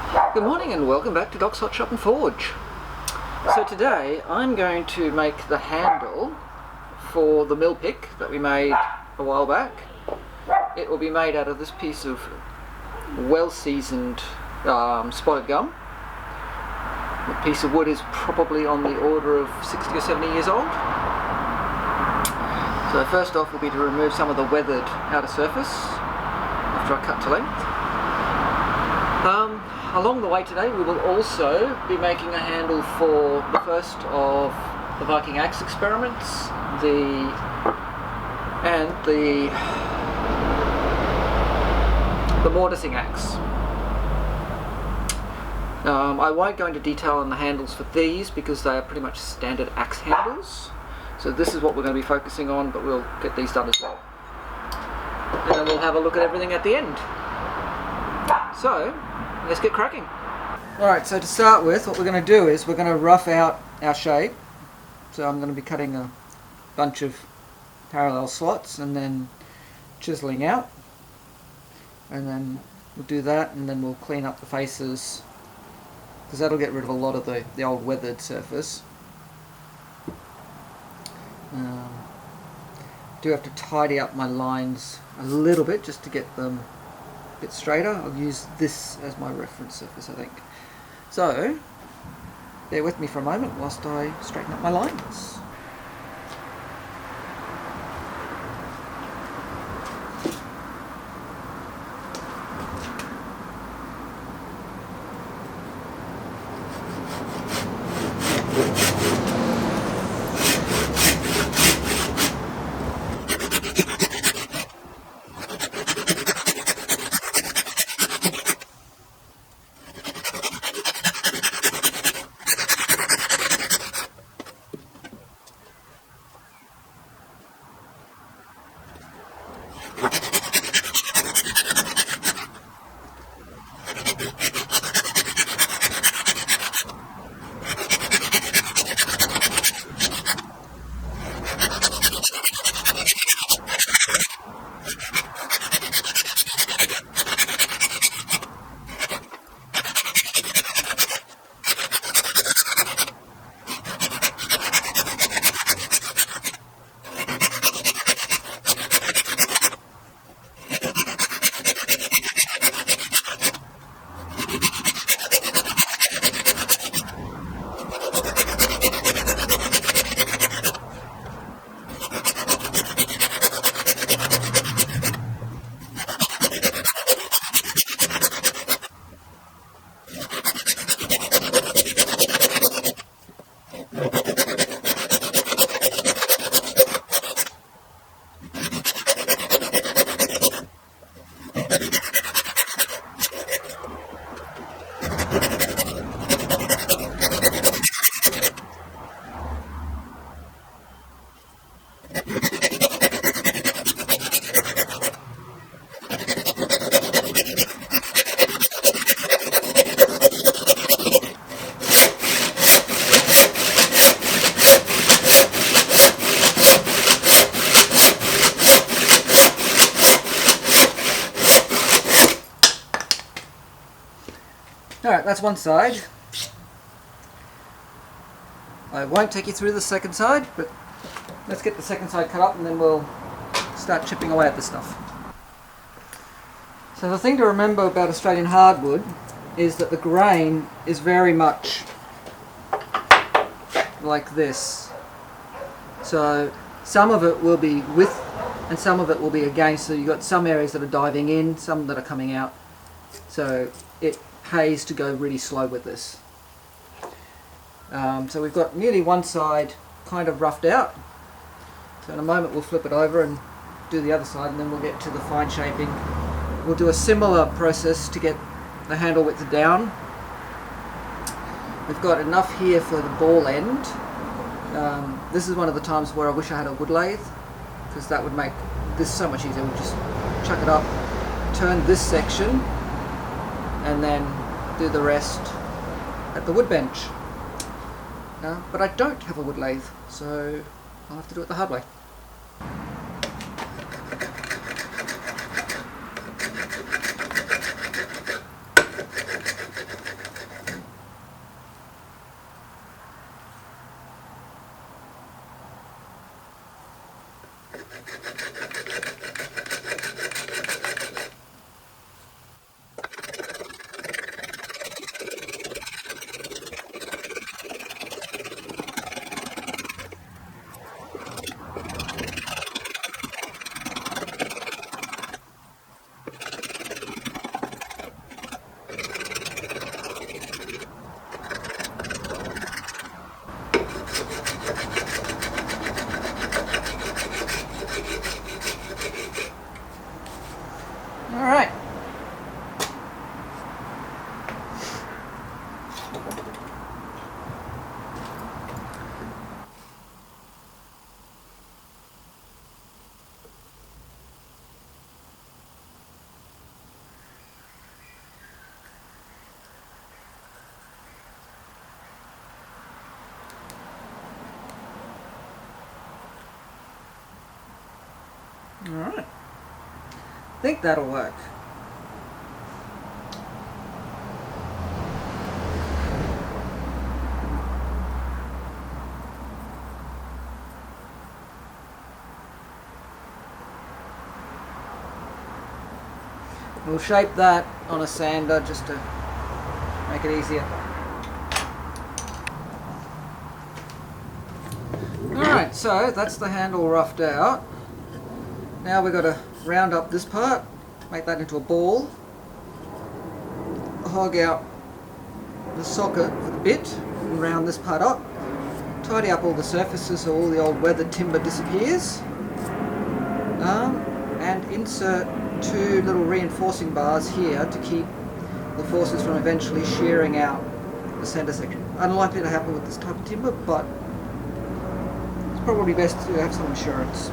Good morning and welcome back to Doc's Hot Shop and Forge. So today I'm going to make the handle for the Millpick that we made a while back. It will be made out of this piece of well-seasoned spotted gum. The piece of wood is probably on the order of 60 or 70 years old. So first off will be to remove some of the weathered outer surface after I cut to length. Along the way today we will also be making a handle for the first of the Viking axe experiments, the mortising axe. I won't go into detail on the handles for these because they are pretty much standard axe handles. So this is what we're going to be focusing on, but we'll get these done as well. And then we'll have a look at everything at the end. So, let's get cracking. Alright, so to start with, what we're going to do is we're going to rough out our shape. So I'm going to be cutting a bunch of parallel slots and then chiseling out. And then we'll do that, and then we'll clean up the faces, because that'll get rid of a lot of the old weathered surface. Do have to tidy up my lines a little bit just to get them a bit straighter. I'll use this as my reference surface, I think. So, bear with me for a moment whilst I straighten up my lines. Alright, that's one side. I won't take you through the second side, but let's get the second side cut up and then we'll start chipping away at this stuff. So the thing to remember about Australian hardwood is that the grain is very much like this. So some of it will be with and some of it will be against, so you've got some areas that are diving in, some that are coming out. So it pays to go really slow with this. So we've got nearly one side kind of roughed out. So in a moment we'll flip it over and do the other side, and then we'll get to the fine shaping. We'll do a similar process to get the handle width down. We've got enough here for the ball end. This is one of the times where I wish I had a wood lathe, because that would make this so much easier. We'll just chuck it up, turn this section, and then do the rest at the wood bench. But I don't have a wood lathe, so I'll have to do it the hard way. Alright. I think that'll work. We'll shape that on a sander just to make it easier. Alright, so that's the handle roughed out. Now we've got to round up this part, make that into a ball, hog out the socket for the bit, and round this part up, tidy up all the surfaces so all the old weathered timber disappears, and insert 2 little reinforcing bars here to keep the forces from eventually shearing out the centre section. Unlikely to happen with this type of timber, but it's probably best to have some insurance.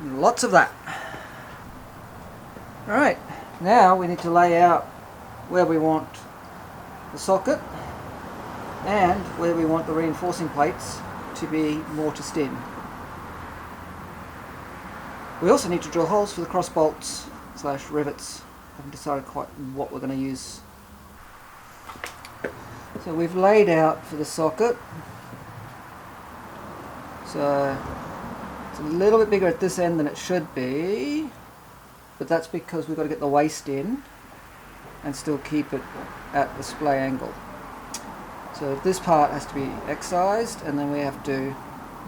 Lots of that. Alright, now we need to lay out where we want the socket and where we want the reinforcing plates to be mortised in. We also need to drill holes for the cross bolts / rivets. Haven't decided quite what we're going to use. So we've laid out for the socket. So it's a little bit bigger at this end than it should be, but that's because we've got to get the waist in and still keep it at the splay angle. So this part has to be excised, and then we have to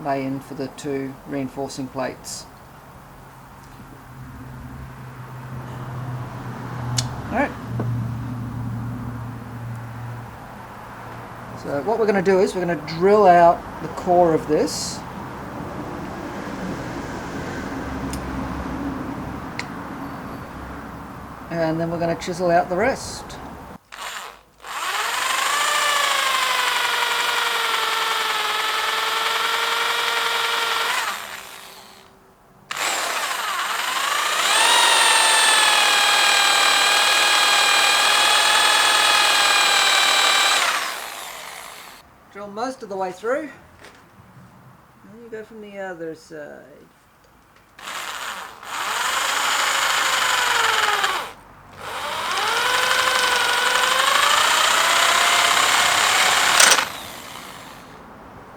lay in for the 2 reinforcing plates. Alright. So what we're going to do is we're going to drill out the core of this. And then we're going to chisel out the rest. Drill most of the way through. And you go from the other side.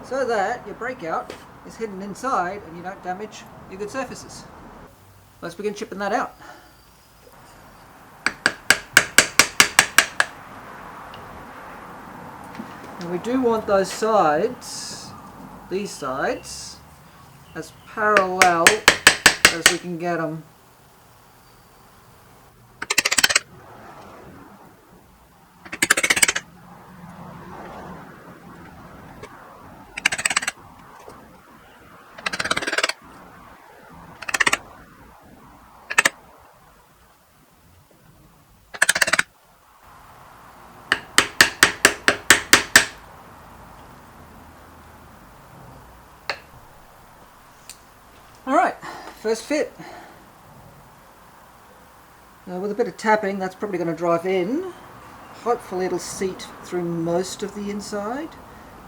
So that your breakout is hidden inside and you don't damage your good surfaces. Let's begin chipping that out. And we do want those sides, these sides, as parallel as we can get them. Alright, first fit. With a bit of tapping, that's probably going to drive in. Hopefully it'll seat through most of the inside.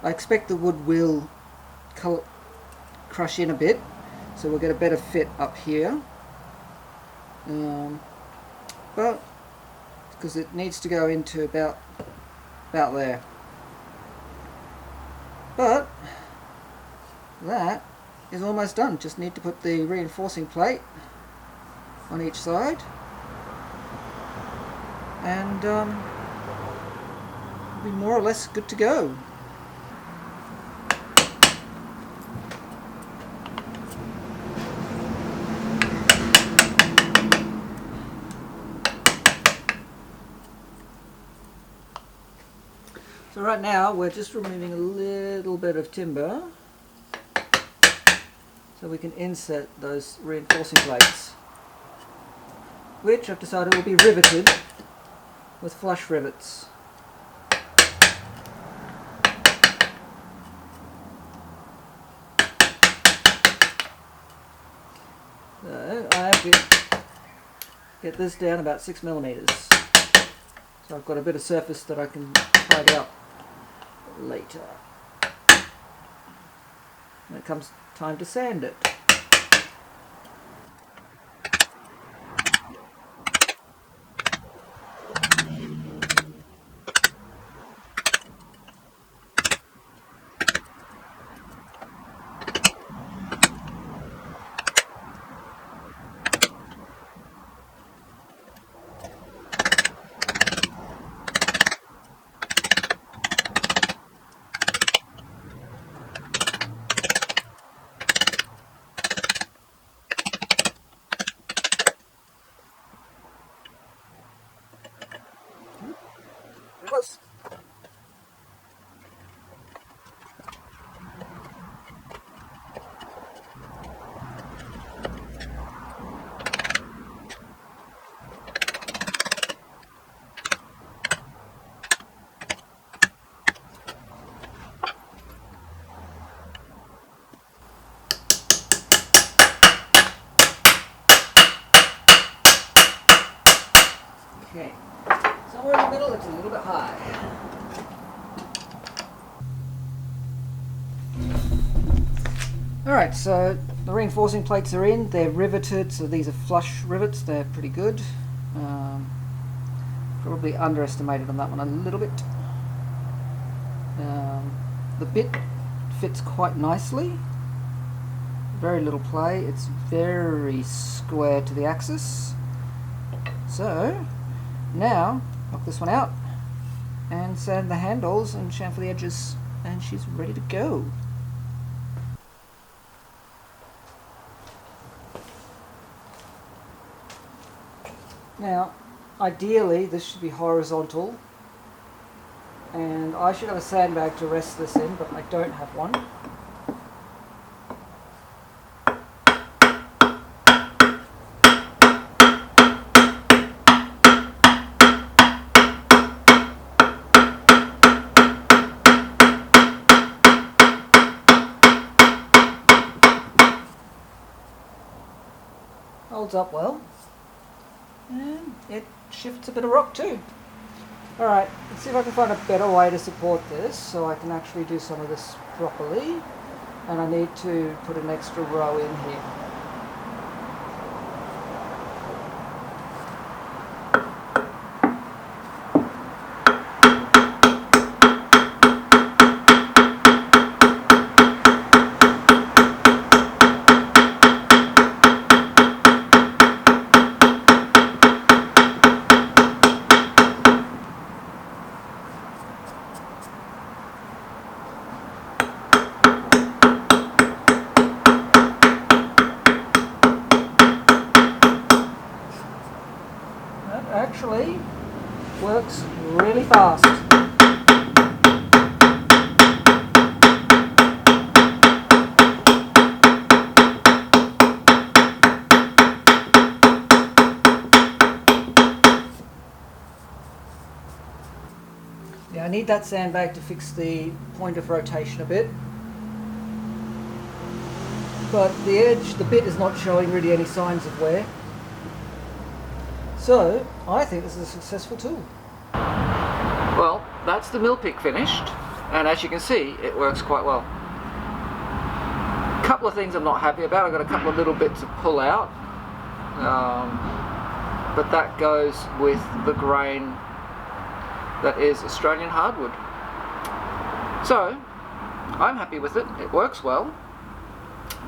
I expect the wood will crush in a bit, so we'll get a better fit up here. But because it needs to go into about there. But that is almost done. Just need to put the reinforcing plate on each side, and we'll be more or less good to go. So right now we're just removing a little bit of timber so we can insert those reinforcing plates, which I've decided will be riveted with flush rivets. So I have to get this down about 6 millimeters. So I've got a bit of surface that I can tidy up later when it comes time to sand it. Close. Okay, somewhere in the middle it's a little bit high. Alright, so the reinforcing plates are in, they're riveted, so these are flush rivets, they're pretty good. Probably underestimated on that one a little bit. The bit fits quite nicely, very little play, it's very square to the axis. So now knock this one out and sand the handles and chamfer the edges, and she's ready to go. Now ideally this should be horizontal, and I should have a sandbag to rest this in, but I don't have one. Holds up well, and it shifts a bit of rock too. Alright, let's see if I can find a better way to support this so I can actually do some of this properly, and I need to put an extra row in here. Actually works really fast. Yeah, I need that sandbag to fix the point of rotation a bit, but the edge, the bit is not showing really any signs of wear. So, I think this is a successful tool. Well, that's the Millpick finished, and as you can see, it works quite well. A couple of things I'm not happy about. I've got a couple of little bits to pull out, but that goes with the grain that is Australian hardwood. So, I'm happy with it. It works well.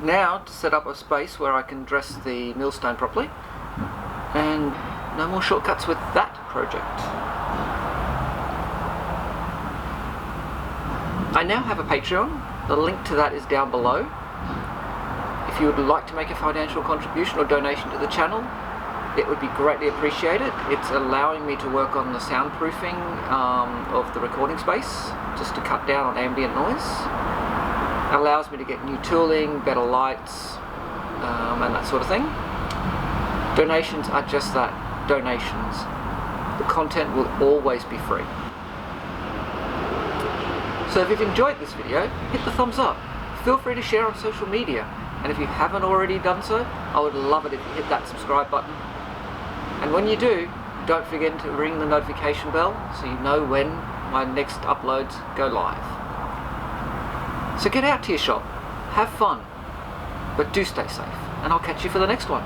Now, to set up a space where I can dress the millstone properly, and no more shortcuts with that project. I now have a Patreon. The link to that is down below. If you would like to make a financial contribution or donation to the channel, it would be greatly appreciated. It's allowing me to work on the soundproofing of the recording space, just to cut down on ambient noise. Allows me to get new tooling, better lights, and that sort of thing. Donations are just that, donations. The content will always be free. So if you've enjoyed this video, hit the thumbs up. Feel free to share on social media. And if you haven't already done so, I would love it if you hit that subscribe button. And when you do, don't forget to ring the notification bell so you know when my next uploads go live. So get out to your shop, have fun, but do stay safe, and I'll catch you for the next one.